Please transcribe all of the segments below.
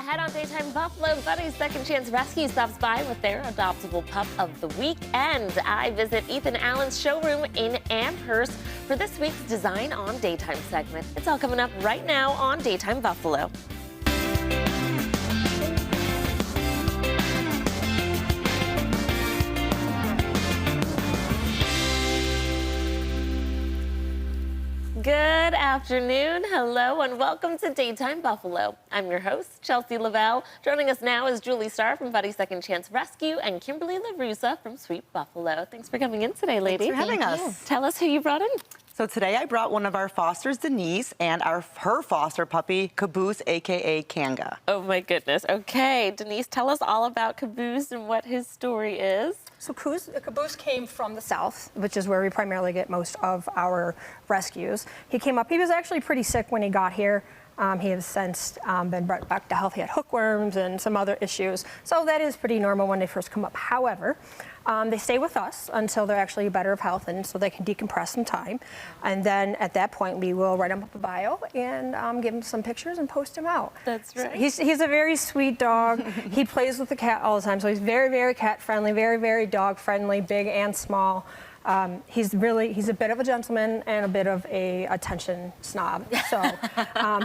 ahead on Daytime Buffalo, Buddy's Second Chance Rescue stops by with their adoptable pup of the week. And I visit Ethan Allen's showroom in Amherst for this week's Design on Daytime segment. It's all coming up right now on Daytime Buffalo. Good afternoon, hello, and welcome to Daytime Buffalo. I'm your host, Chelsea Lavelle. Joining us now is Julie Starr from Buddy's Second Chance Rescue and Kimberly LaRusa from Sweet Buffalo. Thanks for coming in today, ladies. Thanks for having us. Tell us who you brought in. So today I brought one of our fosters, Denise, and her foster puppy, Caboose, aka Kanga. Oh my goodness. Okay, Denise, tell us all about Caboose and what his story is. So Caboose came from the south, which is where we primarily get most of our rescues. He came up, he was actually pretty sick when he got here. He has since been brought back to health. He had hookworms and some other issues. So that is pretty normal when they first come up. However, they stay with us until they're actually better of health and so they can decompress some time. And then at that point, we will write them up a bio and give them some pictures and post them out. That's right. So he's a very sweet dog. He plays with the cat all the time. So he's very, very cat friendly, very, very dog friendly, big and small. He's a bit of a gentleman and a bit of a attention snob, so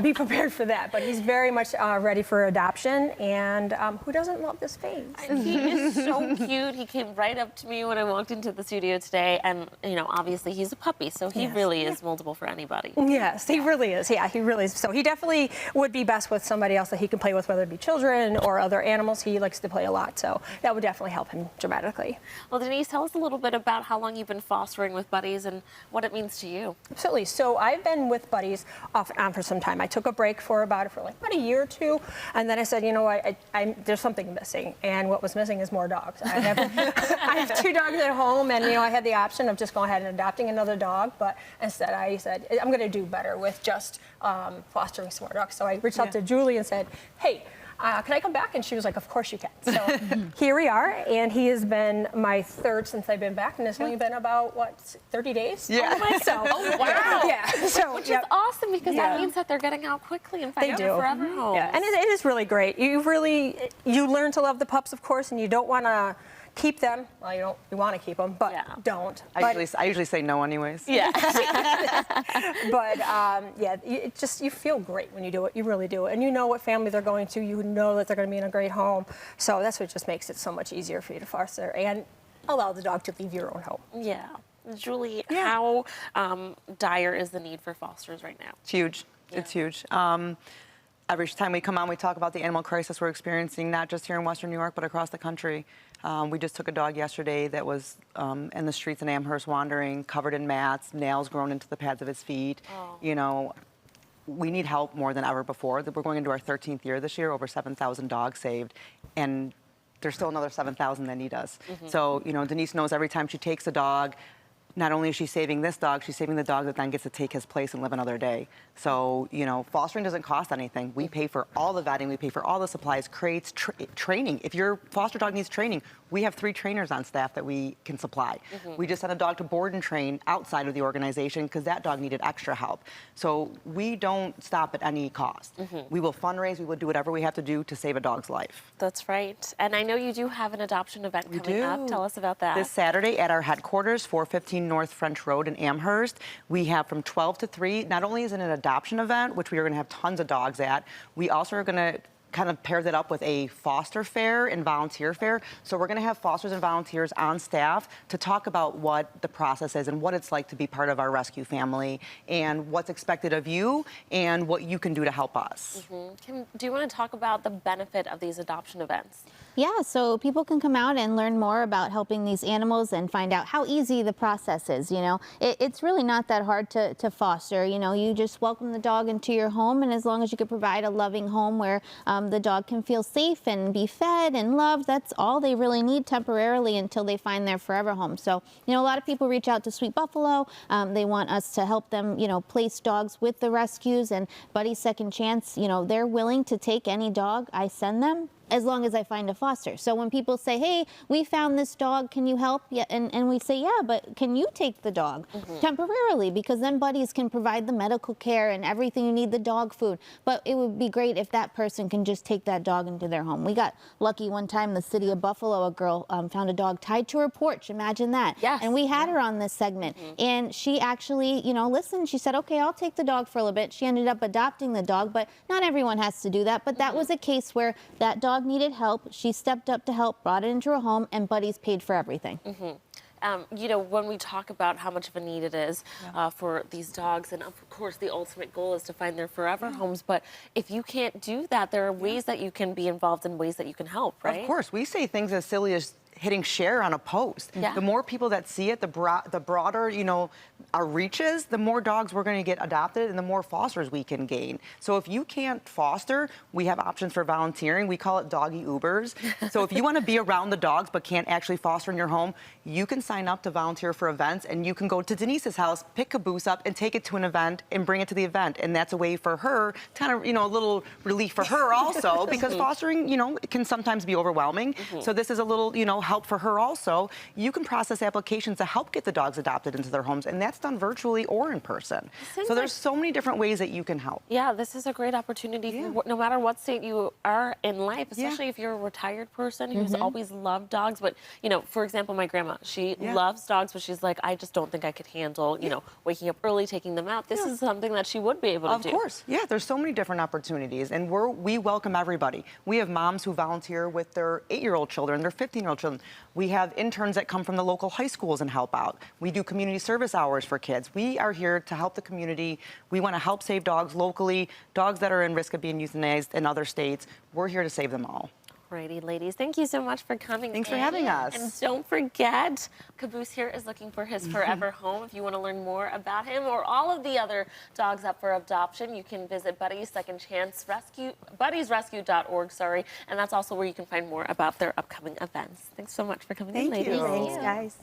be prepared for that. But he's very much ready for adoption, and who doesn't love this face? He is so cute. He came right up to me when I walked into the studio today, and you know, obviously he's a puppy, so he really is moldable for anybody. Yes, he really is. Yeah, he really is. So he definitely would be best with somebody else that he can play with, whether it be children or other animals. He likes to play a lot, so that would definitely help him dramatically. Well, Denise, tell us a little bit about how long you've been fostering with Buddies and what it means to you. Absolutely. So I've been with Buddies off and on for some time. I took a break for about a year or two, and then I said, you know what, there's something missing, and what was missing is more dogs. I have 2 dogs at home, and you know I had the option of just going ahead and adopting another dog, but instead I said I'm going to do better with just fostering some more dogs. So I reached out to Julie and said, hey, can I come back? And she was like, of course you can. So here we are, and he has been my third since I've been back, and it's only been about, what, 30 days? Yeah. Oh, wow. Yeah. So, Which is awesome, because that means that they're getting out quickly and finding their forever homes. Yeah, and it is really great. You learn to love the pups, of course, and you don't want to keep them. Well, you want to keep them, but don't. I usually say no anyways. Yeah. But yeah, you feel great when you do it. You really do. And you know what family they're going to. You know that they're going to be in a great home. So that's what just makes it so much easier for you to foster and allow the dog to leave your own home. Yeah. Julie, how dire is the need for fosters right now? It's huge. Yeah. It's huge. Every time we come on, we talk about the animal crisis we're experiencing, not just here in Western New York, but across the country. We just took a dog yesterday that was in the streets in Amherst wandering, covered in mats, nails grown into the pads of his feet. Oh. You know, we need help more than ever before. We're going into our 13th year this year, over 7,000 dogs saved, and there's still another 7,000 that need us. Mm-hmm. So, you know, Denise knows every time she takes a dog, not only is she saving this dog, she's saving the dog that then gets to take his place and live another day. So, you know, fostering doesn't cost anything. We pay for all the vetting, we pay for all the supplies, crates, training. If your foster dog needs training, we have 3 trainers on staff that we can supply. Mm-hmm. We just sent a dog to board and train outside of the organization because that dog needed extra help. So we don't stop at any cost. Mm-hmm. We will fundraise, we will do whatever we have to do to save a dog's life. That's right. And I know you do have an adoption event coming up. Tell us about that. This Saturday at our headquarters, 415 North French Road in Amherst. We have from 12 to 3. Not only is it an adoption event, which we are going to have tons of dogs at, we also are going to kind of pair that up with a foster fair and volunteer fair. So we're going to have fosters and volunteers on staff to talk about what the process is and what it's like to be part of our rescue family and what's expected of you and what you can do to help us. Mm-hmm. Kim, do you want to talk about the benefit of these adoption events? Yeah, so people can come out and learn more about helping these animals and find out how easy the process is. You know, it's really not that hard to foster. You know, you just welcome the dog into your home, and as long as you can provide a loving home where the dog can feel safe and be fed and loved, that's all they really need temporarily until they find their forever home. So, you know, a lot of people reach out to Sweet Buffalo. They want us to help them, you know, place dogs with the rescues, and Buddy's Second Chance, you know, they're willing to take any dog I send them. as long as I find a foster. So when people say, hey, we found this dog, can you help? Yeah, and we say, yeah, but can you take the dog temporarily? Because then buddies can provide the medical care and everything you need, the dog food. But it would be great if that person can just take that dog into their home. We got lucky one time in the city of Buffalo, a girl found a dog tied to her porch. Imagine that. Yes. And we had her on this segment. And she actually, you know, listened. She said, okay, I'll take the dog for a little bit. She ended up adopting the dog, but not everyone has to do that. But that was a case where that dog needed help. She stepped up to help, brought it into her home, and buddies paid for everything. You know, when we talk about how much of a need it is for these dogs, and of course the ultimate goal is to find their forever homes, but if you can't do that, there are ways that you can be involved and ways that you can help, right? Of course, we say things as silly as hitting share on a post. Yeah. The more people that see it, the broader, you know, our reaches, the more dogs we're going to get adopted and the more fosters we can gain. So if you can't foster, we have options for volunteering. We call it doggy Ubers. So if you want to be around the dogs but can't actually foster in your home, you can sign up to volunteer for events, and you can go to Denise's house, pick Caboose up, and take it to an event and bring it to the event. And that's a way for her, kind of, you know, a little relief for her also, because fostering, you know, it can sometimes be overwhelming. So this is a little, you know, help for her also. You can process applications to help get the dogs adopted into their homes, and that's done virtually or in person. So there's so many different ways that you can help. Yeah, this is a great opportunity for no matter what state you are in life, especially if you're a retired person who's always loved dogs. But, you know, for example, my grandma, she loves dogs, but she's like, I just don't think I could handle, you know, waking up early, taking them out. This is something that she would be able to do. Of course. Yeah, there's so many different opportunities, and we welcome everybody. We have moms who volunteer with their 8-year-old children, their 15-year-old children. We have interns that come from the local high schools and help out. We do community service hours for kids. We are here to help the community. We want to help save dogs locally, dogs that are in risk of being euthanized in other states. We're here to save them all. Alrighty, ladies, thank you so much for coming. Thanks for having us. And don't forget, Caboose here is looking for his forever home. If you want to learn more about him or all of the other dogs up for adoption, you can visit Buddy's Second Chance Rescue, buddiesrescue.org, and that's also where you can find more about their upcoming events. Thanks so much for coming in, ladies. Thank you. Thanks, guys.